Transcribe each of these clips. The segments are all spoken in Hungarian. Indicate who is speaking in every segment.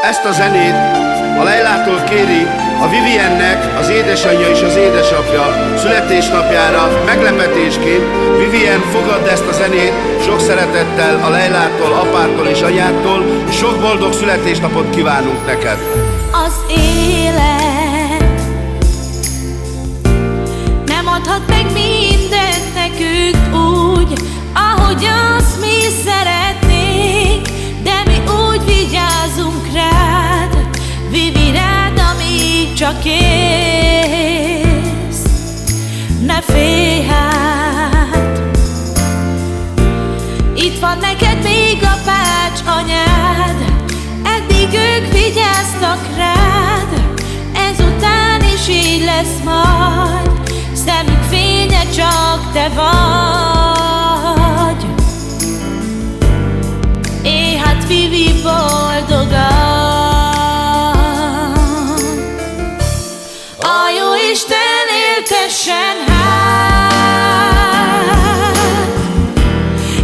Speaker 1: Ezt a zenét a Leilától kéri a Viviennek az édesanyja és az édesapja születésnapjára meglepetésként. Vivien, fogadd ezt a zenét sok szeretettel a Leilától, apától és anyától, és sok boldog születésnapot kívánunk neked!
Speaker 2: Az élet nem adhat meg mindent nekünk úgy, ahogy azt mi szeretnénk, de mi úgy vigyázunk rád, Vivi, rád, amíg csak élsz. Ne félj hát, itt van neked még apács, anyád, eddig ők vigyáztak rád, ezután is így lesz majd, szemük fénye csak te vagy. Élj hát, Vivi, boldogan! A Jóisten éltessen hát,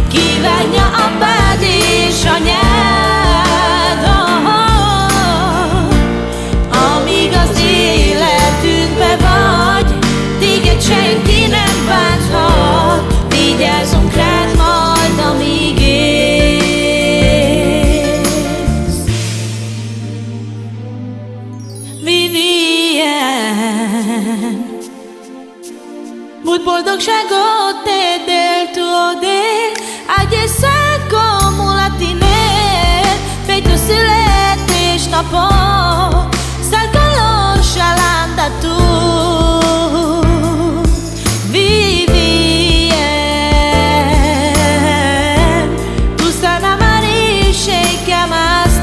Speaker 2: kívánja apád és anyád, amíg az életünkbe vagy, téged senki nem bánthat, vigyázzunk rád majd, amíg élsz. Vivien, buď boldogságot téd el tu él, ágyészák como latinél, Pedro születésnapon, szálkalon salanda tu. Vivien, tu sana marishe que amas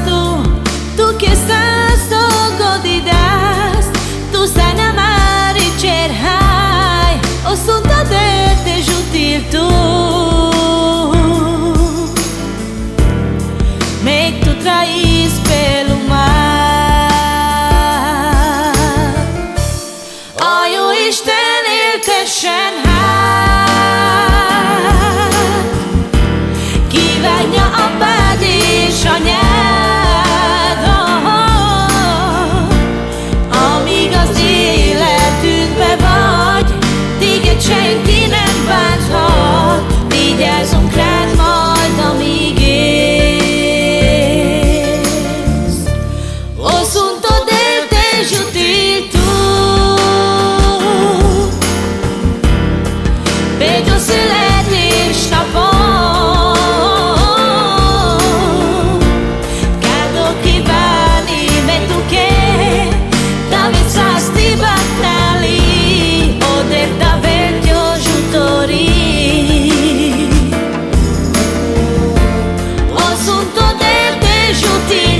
Speaker 2: tu que estás sogodidas, tu sana maricher hai, o sunta de te jutil tu. Még tu trăis pelo mar. A Jóisten éltessen hát, kívánja apád és anyád, amíg az életünkbe vagy, téged senki nem bánthat, vigyázzunk rád majd, amíg élsz. O sunto del te jutil tu, Pedro születésnapon, kado kívánni, mert tu che David százti battali, odébb David gyógyutori. O sunto del te jutil